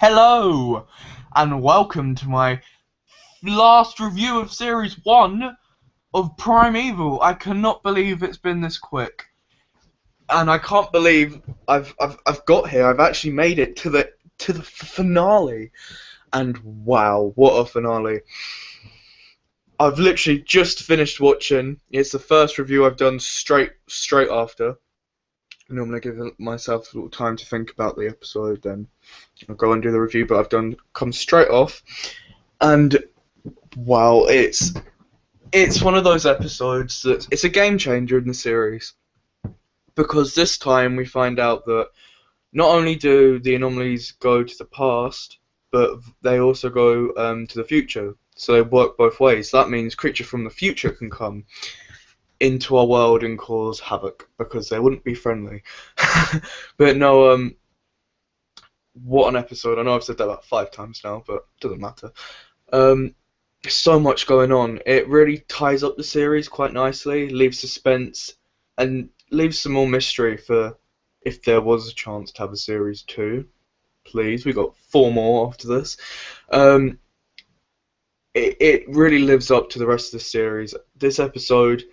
Hello, and welcome to my last review of Series 1 of Primeval. I cannot believe it's been this quick. And I can't believe I've got here. I've actually made it to the finale. And wow, what a finale. I've literally just finished watching. It's the first review I've done straight after. Normally I give myself a little time to think about the episode, then I'll go and do the review, but I've come straight off, and wow, it's one of those episodes that it's a game changer in the series, because this time we find out that not only do the anomalies go to the past, but they also go to the future, so they work both ways. So that means creatures from the future can come into our world and cause havoc, because they wouldn't be friendly. But no, what an episode. I know I've said that about 5 times now, but it doesn't matter. There's so much going on. It really ties up the series quite nicely, leaves suspense, and leaves some more mystery for if there was a chance to have a series 2. Please, we got 4 more after this. It really lives up to the rest of the series. This episode,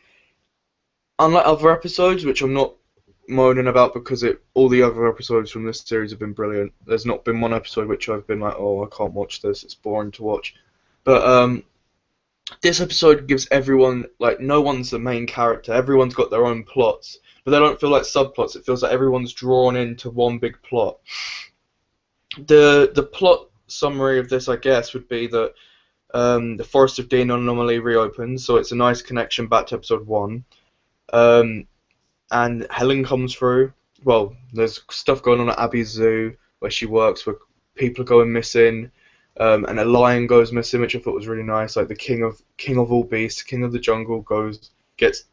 unlike other episodes, which I'm not moaning about because all the other episodes from this series have been brilliant. There's not been one episode which I've been like, oh, I can't watch this, it's boring to watch. But this episode gives everyone, like, no one's the main character. Everyone's got their own plots, but they don't feel like subplots. It feels like everyone's drawn into one big plot. The plot summary of this, I guess, would be that the Forest of Dean anomaly reopens, so it's a nice connection back to episode 1. And Helen comes through. Well, there's stuff going on at Abby's zoo where she works, where people are going missing, and a lion goes missing, which I thought was really nice. Like the king of all beasts, king of the jungle, gets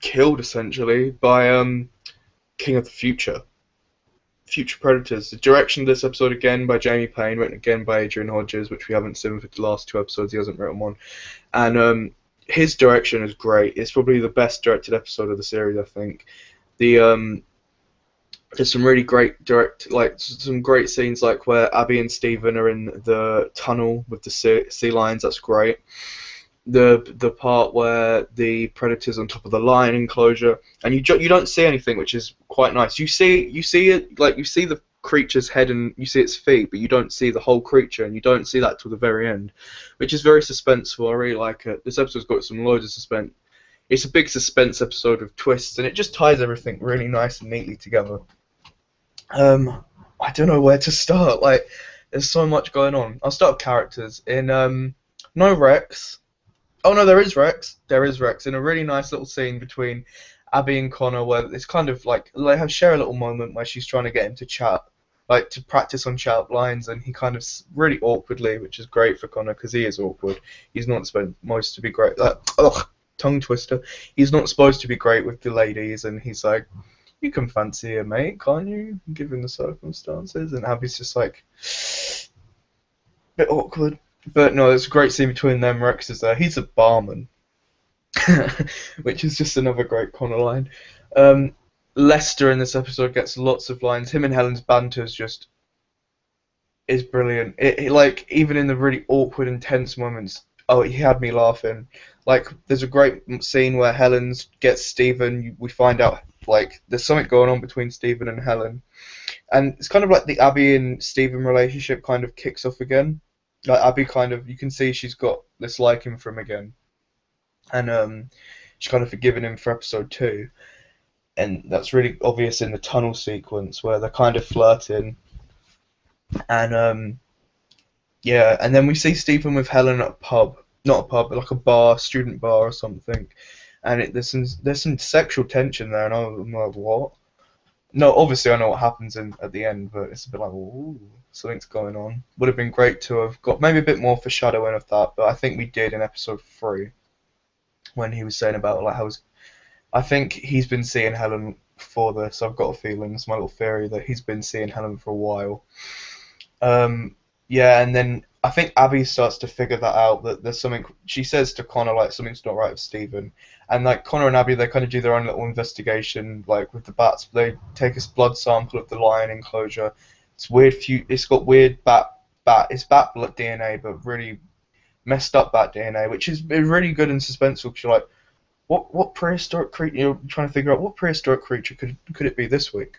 killed essentially by king of the future predators. The direction of this episode again by Jamie Payne, written again by Adrian Hodges, which we haven't seen for the last 2 episodes. He hasn't written one, and his direction is great. It's probably the best directed episode of the series, I think. There's some really great some great scenes, like where Abby and Stephen are in the tunnel with the sea lions. That's great. The part where the predator's on top of the lion enclosure, and you don't see anything, which is quite nice. You see it, like you see the creature's head and you see its feet, but you don't see the whole creature, and you don't see that till the very end, which is very suspenseful. I really like it. This episode's got some loads of suspense. It's a big suspense episode with twists, and it just ties everything really nice and neatly together. I don't know where to start. Like, there's so much going on. I'll start with characters. No Rex. Oh no, there is Rex. There is Rex in a really nice little scene between Abby and Connor, where it's kind of like they share a little moment where she's trying to get him to chat, like to practice on chat lines, and he kind of really awkwardly, which is great for Connor because he is awkward. He's not supposed to be great. Tongue twister. He's not supposed to be great with the ladies, and he's like, "You can fancy a mate, can't you? Given the circumstances." And Abby's just like, a bit awkward. But no, there's a great scene between them. Rex is there. He's a barman. Which is just another great Connor line. Lester in this episode gets lots of lines. Him and Helen's banter is brilliant. Like, even in the really awkward, intense moments, he had me laughing. Like, there's a great scene where Helen gets Stephen. We find out, like, there's something going on between Stephen and Helen. And it's kind of like the Abby and Stephen relationship kind of kicks off again. Like, Abby you can see she's got this liking for him again. And she's kind of forgiven him for episode 2. And that's really obvious in the tunnel sequence where they're kind of flirting. And, yeah, and then we see Stephen with Helen at a pub. Not a pub, but like a bar, student bar or something. And there's some sexual tension there, and I'm like, what? No, obviously I know what happens at the end, but it's a bit like, ooh, something's going on. Would have been great to have got maybe a bit more foreshadowing of that, but I think we did in episode 3 when he was saying about like I think he's been seeing Helen before this. I've got a feeling, it's my little theory, that he's been seeing Helen for a while. Yeah, and then I think Abby starts to figure that out, that there's something. She says to Connor, like, something's not right with Stephen. And, like, Connor and Abby, they kind of do their own little investigation, like, with the bats. They take a blood sample of the lion enclosure, It's weird. It's got weird it's bat DNA, but really messed up bat DNA, which is really good and suspenseful. Because you're like, what prehistoric creature? You're trying to figure out what prehistoric creature could it be this week.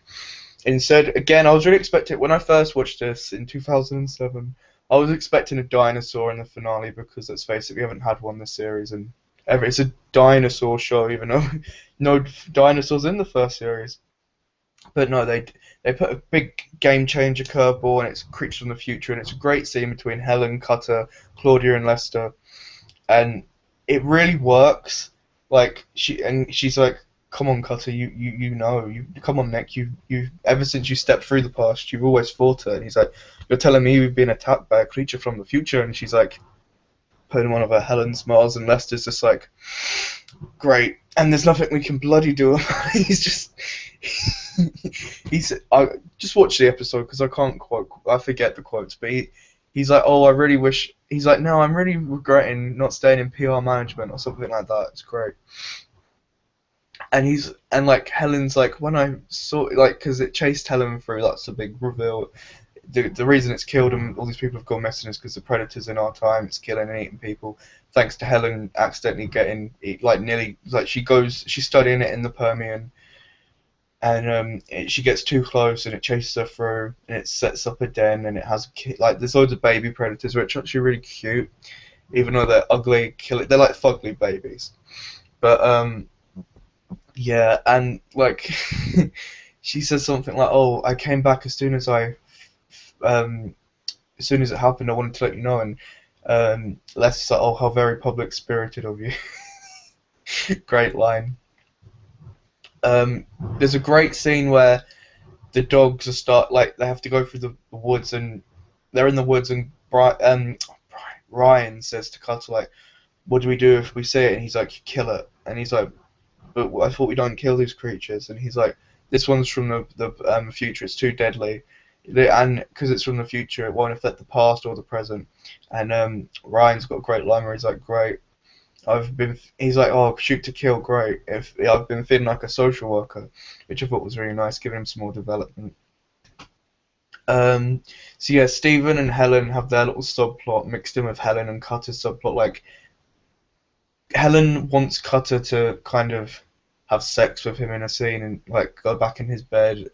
Instead, again, I was really expecting when I first watched this in 2007. I was expecting a dinosaur in the finale because let's face it, we haven't had one this series, and ever it's a dinosaur show, even though no dinosaurs in the first series. But no, they put a big game changer curveball, and it's Creatures from the Future, and it's a great scene between Helen, Cutter, Claudia, and Lester, and it really works. Like she's like, "Come on, Cutter, you know, you come on, Nick, you ever since you stepped through the past, you've always fought it." And he's like, "You're telling me you've been attacked by a creature from the future?" And she's like, putting one of her Helen smiles, and Lester's just like, "Great." And there's nothing we can bloody do about it. He's just I just watched the episode because I can't quote. I forget the quotes, but he's like, "Oh, I really wish." He's like, "No, I'm really regretting not staying in PR management or something like that." It's great. And like Helen's like when I saw like because it chased Helen through. That's a big reveal. The reason it's killed and all these people have gone missing is because the predators in our time. It's killing and eating people. Thanks to Helen accidentally getting like nearly like she's studying it in the Permian and she gets too close and it chases her through and it sets up a den and it has like there's loads of baby predators which are actually really cute even though they're ugly they're like fugly babies but yeah and like she says something like oh I came back um, as soon as it happened I wanted to let you know and Lester's like oh how very public spirited of you. Great line. There's a great scene where the dogs are like they have to go through the woods and they're in the woods and Ryan says to Cutter like, "What do we do if we see it?" And he's like, "Kill it." And he's like, "But I thought we don't kill these creatures." And he's like, "This one's from the future. It's too deadly." And because it's from the future, it won't affect the past or the present. And Ryan's got a great line where he's like, "Great, he's like, oh, shoot to kill, great. If I've been feeling like a social worker, which I thought was really nice, giving him some more development. So yeah, Stephen and Helen have their little subplot mixed in with Helen and Cutter's subplot. Like Helen wants Cutter to kind of have sex with him in a scene and like go back in his bed,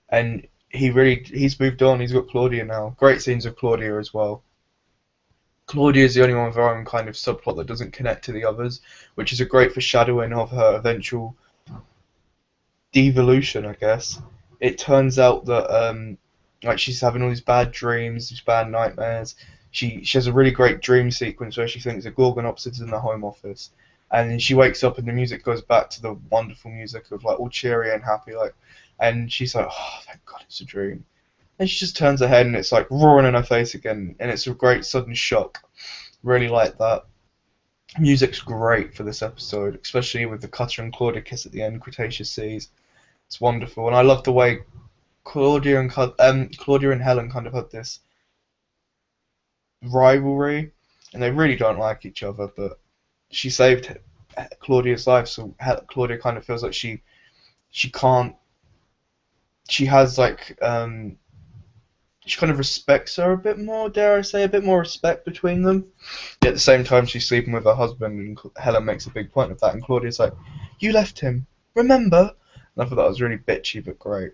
and he's moved on. He's got Claudia now. Great scenes with Claudia as well. Claudia is the only one with her own kind of subplot that doesn't connect to the others, which is a great foreshadowing of her eventual devolution, I guess. It turns out that like she's having all these bad dreams, these bad nightmares. She has a really great dream sequence where she thinks that Gorgonopsid's in the Home Office, and then she wakes up and the music goes back to the wonderful music of like all cheery and happy, like, and she's like, oh, thank God it's a dream. And she just turns her head and it's like roaring in her face again, and it's a great sudden shock. Really like that. Music's great for this episode, especially with the Cutter and Claudia kiss at the end, Cretaceous Seas. It's wonderful, and I love the way Claudia and Helen kind of had this rivalry, and they really don't like each other. But she saved Claudia's life, so Claudia kind of feels like she can't. She has like she kind of respects her a bit more, dare I say, a bit more respect between them. Yet at the same time, she's sleeping with her husband, and Helen makes a big point of that. And Claudia's like, "You left him, remember?" And I thought that was really bitchy, but great.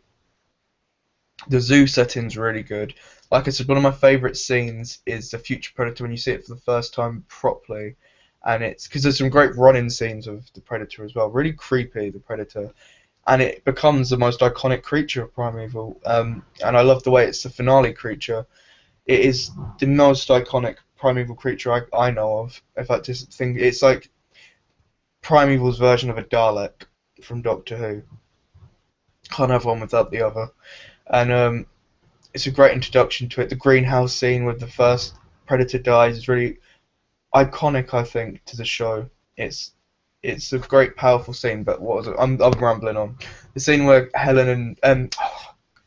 The zoo setting's really good. Like I said, one of my favourite scenes is the Future Predator when you see it for the first time properly. And it's because there's some great run-in scenes of the Predator as well. Really creepy, the Predator. And it becomes the most iconic creature of Primeval. And I love the way it's the finale creature. It is the most iconic Primeval creature I know of. In fact, it's like Primeval's version of a Dalek from Doctor Who. Can't have one without the other. And it's a great introduction to it. The greenhouse scene with the first Predator dies is really iconic, I think, to the show. It's a great, powerful scene. But what was it? I'm rambling on. The scene where Helen and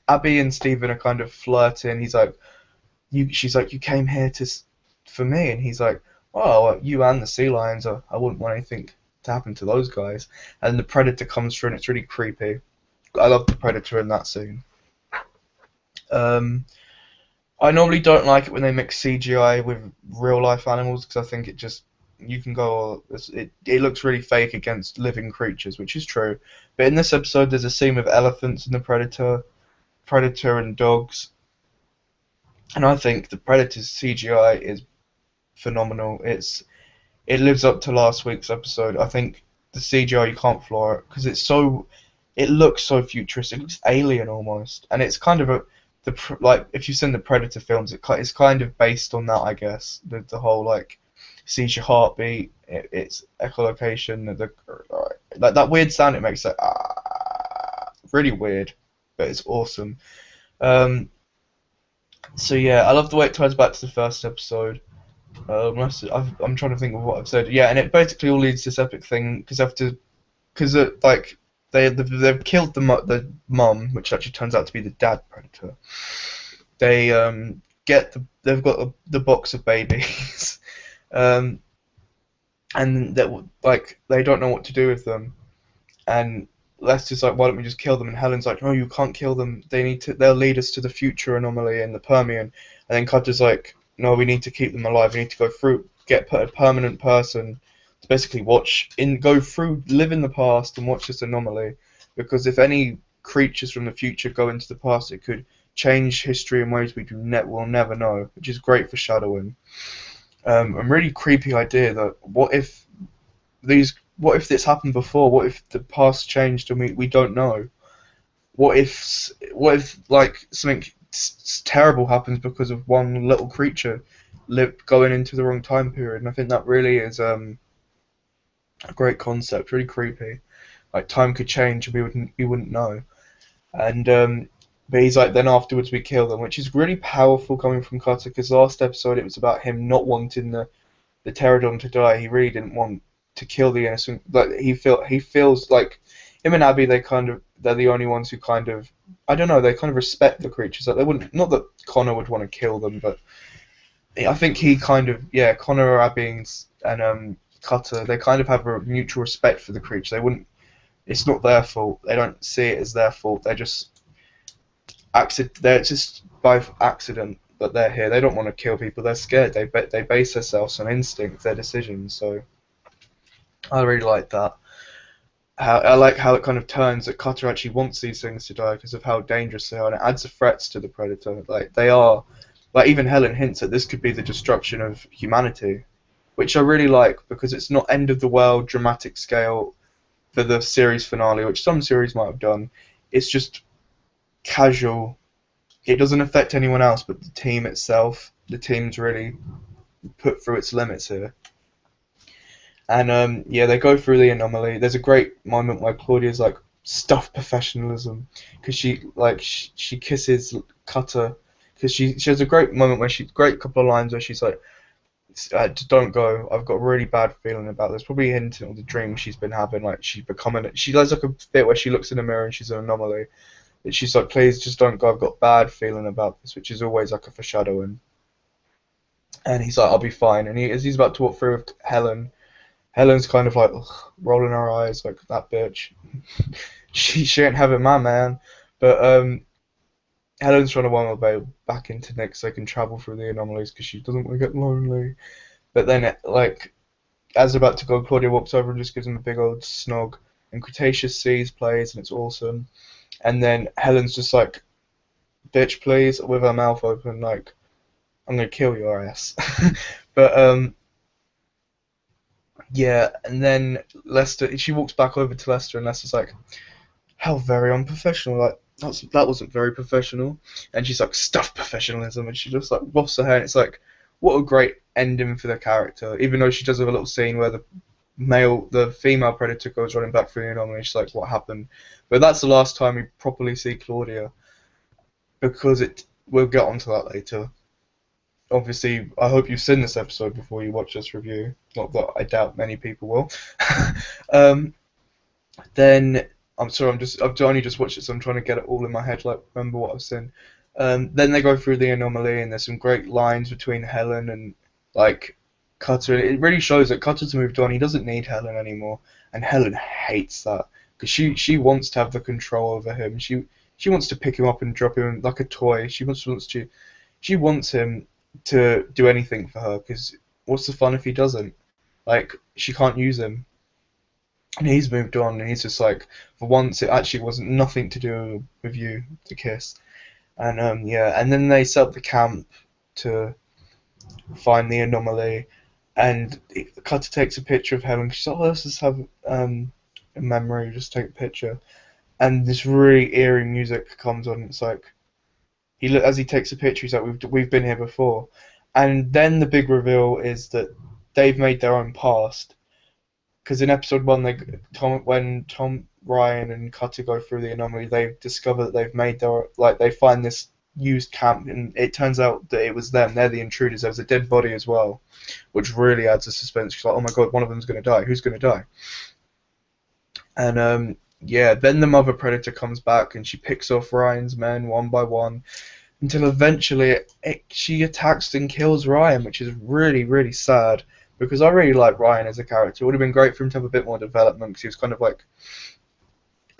Abby and Stephen are kind of flirting. She's like, you came here for me, and he's like, well, you and the sea lions. I wouldn't want anything to happen to those guys. And the Predator comes through, and it's really creepy. I love the Predator in that scene. Um, I normally don't like it when they mix CGI with real life animals because I think it just you can go it looks really fake against living creatures, which is true. But in this episode, there's a scene with elephants and the predator and dogs, and I think the predator's CGI is phenomenal. It lives up to last week's episode. I think the CGI you can't flaw it because it looks so futuristic. It looks alien almost, and it's kind of like if you've seen the Predator films, it's kind of based on that, I guess. The whole like sees your heartbeat, its echolocation, like that weird sound it makes, like really weird, but it's awesome. Um, so yeah, I love the way it ties back to the first episode. I'm trying to think of what I've said. Yeah, and it basically all leads to this epic thing because like they've killed the mum, which actually turns out to be the dad predator. They they've got the box of babies, um, and that like they don't know what to do with them. And Lester's like, why don't we just kill them? And Helen's like, no, you can't kill them. They'll lead us to the future anomaly in the Permian. And then Cutter's like, no, we need to keep them alive. We need to go through, get a permanent person to basically go through, live in the past and watch this anomaly. Because if any creatures from the future go into the past, it could change history in ways we'll never know, which is great for shadowing. A really creepy idea that what if this happened before? What if the past changed and we don't know? What if like something terrible happens because of one little creature going into the wrong time period? And I think that really is a great concept, really creepy. Like time could change and we wouldn't know. And but he's like, then afterwards we kill them, which is really powerful coming from Cutter because last episode it was about him not wanting the pterodon to die. He really didn't want to kill the innocent. Like he feels like him and Abby. They're the only ones who kind of, I don't know. They kind of respect the creatures. Like they wouldn't. Not that Connor would want to kill them, but I think he kind of, yeah. Connor, Abby, and Cutter. They kind of have a mutual respect for the creature. They wouldn't. It's not their fault. They don't see it as their fault. They're just by accident that they're here. They don't want to kill people. They're scared. They base themselves on instinct, their decisions. So I really like that. I like how it kind of turns that Cutter actually wants these things to die because of how dangerous they are, and it adds a threat to the predator. Like they are, like even Helen hints that this could be the destruction of humanity, which I really like because it's not end of the world dramatic scale for the series finale, which some series might have done. It's just casual. It doesn't affect anyone else but the team itself. The team's really put through its limits here. And yeah, they go through the anomaly. There's a great moment where Claudia's like stuff professionalism because she kisses Cutter because she has a great moment where great couple of lines where she's like, "Don't go. I've got a really bad feeling about this." Probably hinting at the dream she's been having. Like she does like a bit where she looks in the mirror and she's an anomaly. And she's like, "Please just don't go. I've got a bad feeling about this," which is always like a foreshadowing. And he's like, "I'll be fine." And as he's about to walk through with Helen's kind of like rolling her eyes like that bitch. she ain't having my man. But Helen's trying to win her babe back into Nick so they can travel through the anomalies because she doesn't want to get lonely. But then like as they're about to go, Claudia walks over and just gives him a big old snog. And Cretaceous sees plays and it's awesome. And then Helen's just like, bitch please, with her mouth open like, I'm gonna kill your ass. But yeah, and then she walks back over to Lester, and Lester's like, "How very unprofessional! Like that wasn't very professional." And she's like, "Stuff professionalism," and she just like wafts her hair. And it's like, what a great ending for the character. Even though she does have a little scene where the female predator goes running back through the anomaly. She's like, "What happened?" But that's the last time we properly see Claudia, because we'll get onto that later. Obviously, I hope you've seen this episode before you watch this review. Not that I doubt many people will. um, then I'm sorry, I've only just watched it, so I'm trying to get it all in my head, like remember what I've seen. Then they go through the anomaly, and there's some great lines between Helen and like Cutter. It really shows that Cutter's moved on. He doesn't need Helen anymore, and Helen hates that because she wants to have the control over him. she wants to pick him up and drop him like a toy. She wants him to do anything for her because what's the fun if he doesn't? Like she can't use him, and he's moved on, and he's just like, for once, it actually wasn't nothing to do with you, the kiss, and yeah, and then they set up the camp to find the anomaly, and Cutter takes a picture of Helen. She's like, oh, let's just have a memory, just take a picture, and this really eerie music comes on. It's like as he takes a picture, he's like, we've been here before, and then the big reveal is that they've made their own past. Because in episode one, when Tom, Ryan, and Cutter go through the anomaly, they discover that they've made they find this used camp, and it turns out that it was them. They're the intruders. There was a dead body as well, which really adds a suspense. She's like, oh my god, one of them's going to die. Who's going to die? And yeah, then the mother predator comes back, and she picks off Ryan's men one by one, until eventually she attacks and kills Ryan, which is really, really sad. Because I really like Ryan as a character. It would have been great for him to have a bit more development because he was kind of like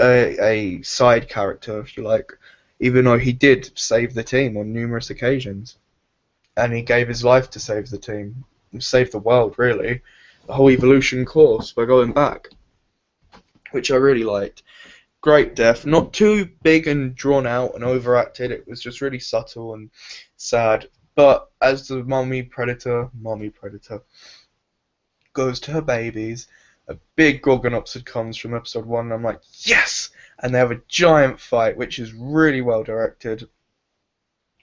a side character, if you like, even though he did save the team on numerous occasions. And he gave his life to save the team, save the world, really. The whole evolution course by going back, which I really liked. Great death, not too big and drawn out and overacted. It was just really subtle and sad. But as the mommy predator goes to her babies, a big Gorgonopsid comes from episode 1, and I'm like, yes! And they have a giant fight, which is really well directed.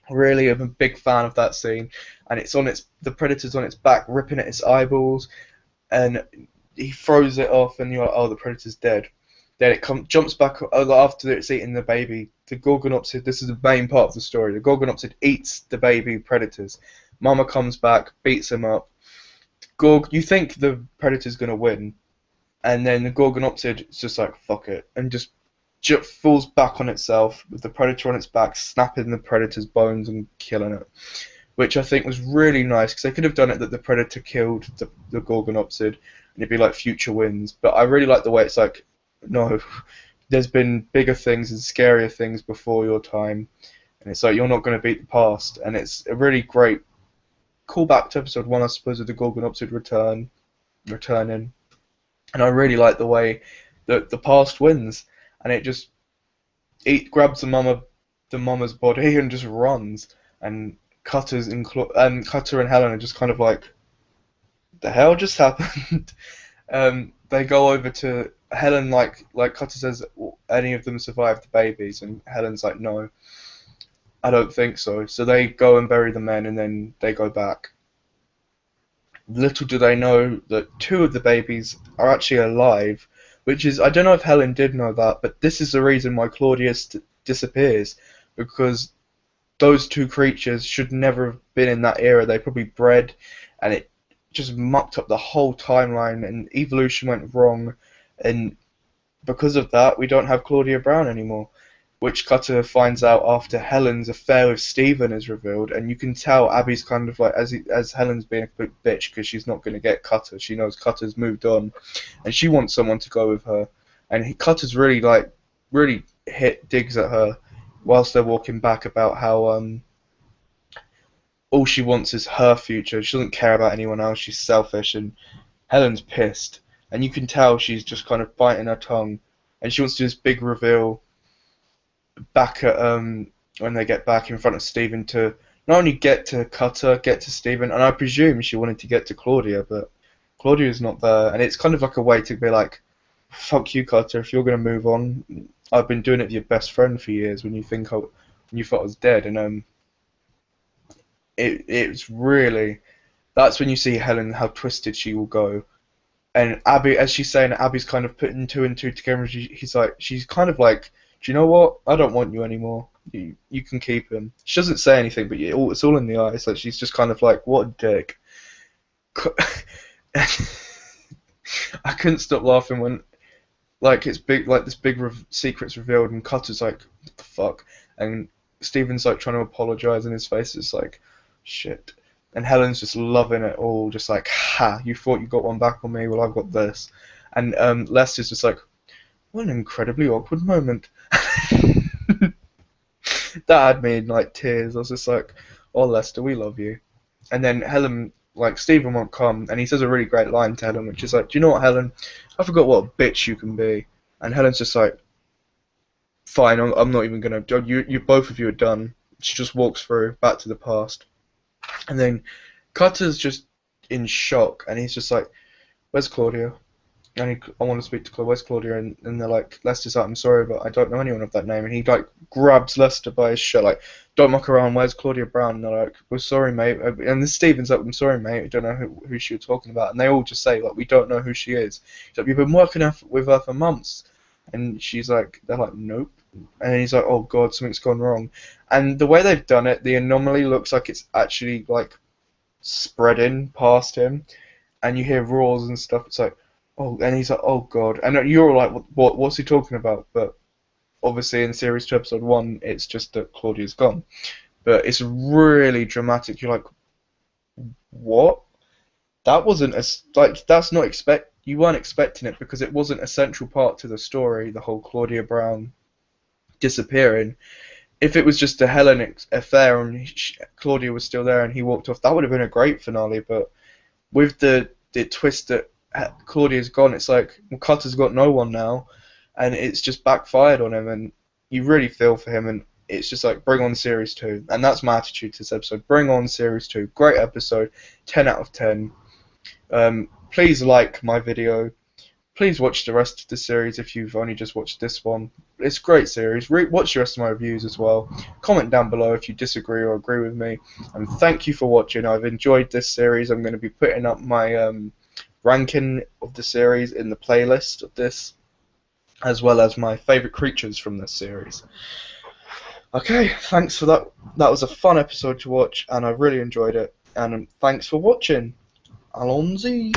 Really, I'm a big fan of that scene. And the predator's on its back, ripping at its eyeballs, and he throws it off, and you're like, oh, the predator's dead. Then it jumps back after it's eating the baby. The Gorgonopsid, this is the main part of the story. The Gorgonopsid eats the baby predators. Mama comes back, beats him up. You think the predator's gonna win, and then the Gorgonopsid is just like, fuck it, and just falls back on itself with the predator on its back, snapping the predator's bones and killing it. Which I think was really nice, because they could have done it that the predator killed the Gorgonopsid, and it'd be like future wins. But I really like the way it's like, no, there's been bigger things and scarier things before your time, and it's like, you're not going to beat the past. And it's a really great callback to episode 1, I suppose, of the Gorgonopsid returning. And I really like the way that the past wins, and it grabs the mama's body and just runs. And Cutter and Helen are just kind of like, the hell just happened? They go over to Helen, like Cutter says, any of them survived the babies, and Helen's like, no, I don't think so. So they go and bury the men, and then they go back. Little do they know that 2 of the babies are actually alive, which is, I don't know if Helen did know that, but this is the reason why Claudius disappears, because those 2 creatures should never have been in that era. They probably bred, and it just mucked up the whole timeline, and evolution went wrong, and because of that, we don't have Claudia Brown anymore, which Cutter finds out after Helen's affair with Stephen is revealed. And you can tell Abby's kind of like, as Helen's being a big bitch because she's not going to get Cutter. She knows Cutter's moved on, and she wants someone to go with her. And Cutter's really digs at her whilst they're walking back about how all she wants is her future. She doesn't care about anyone else. She's selfish, and Helen's pissed. And you can tell she's just kind of biting her tongue, and she wants to do this big reveal back at when they get back in front of Stephen to not only get to Cutter, get to Stephen, and I presume she wanted to get to Claudia, but Claudia's not there, and it's kind of like a way to be like, fuck you, Cutter, if you're gonna move on, I've been doing it with your best friend for years when you thought I was dead. And it's really, that's when you see Helen, how twisted she will go. And Abby, as she's saying, Abby's kind of putting 2 and 2 together. She's kind of like, do you know what? I don't want you anymore. You can keep him. She doesn't say anything, but it's all in the eyes. Like, she's just kind of like, what a dick. I couldn't stop laughing when, like, it's big, like this big secret's revealed, and Cutter's like, what the fuck? And Stephen's like trying to apologize, and his face is like, shit. And Helen's just loving it all, just like, ha, you thought you got one back on me, well, I've got this. And Lester's just like, what an incredibly awkward moment. That had me in like tears. I was just like, "Oh, Lester, we love you." And then Helen, like Stephen won't come, and he says a really great line to Helen, which is like, "Do you know what, Helen? I forgot what a bitch you can be." And Helen's just like, "Fine, I'm not even gonna. You both of you are done." She just walks through back to the past, and then Cutter's just in shock, and he's just like, "Where's Claudia?" And I want to speak to Claudia. Where's Claudia? And they're like, Lester's like, I'm sorry, but I don't know anyone of that name. And he like grabs Lester by his shirt, like, don't muck around. Where's Claudia Brown? And they're like, we're sorry, mate. And then Stephen's like, I'm sorry, mate. I don't know who she was talking about. And they all just say like, we don't know who she is. He's like, you've been working with her for months. And she's like, they're like, nope. And he's like, oh god, something's gone wrong. And the way they've done it, the anomaly looks like it's actually like spreading past him. And you hear roars and stuff. It's like, oh, and he's like, oh god, and you're all like, what's he talking about? But obviously in series 2, episode 1, it's just that Claudia's gone. But it's really dramatic. You're like, what? That wasn't like that's not expect. You weren't expecting it because it wasn't a central part to the story. The whole Claudia Brown disappearing. If it was just a Helen affair and Claudia was still there and he walked off, that would have been a great finale. But with the twist that Claudia's gone, it's like, well, Cutter's got no one now, and it's just backfired on him, and you really feel for him, and it's just like, bring on series 2, and that's my attitude to this episode. Bring on series 2. Great episode, 10 out of 10. Please like my video. Please watch the rest of the series if you've only just watched this one. It's a great series. Watch the rest of my reviews as well. Comment down below if you disagree or agree with me. And thank you for watching. I've enjoyed this series. I'm going to be putting up my ranking of the series in the playlist of this, as well as my favourite creatures from this series. Okay, thanks for that. That was a fun episode to watch, and I really enjoyed it. And thanks for watching. Allons-y.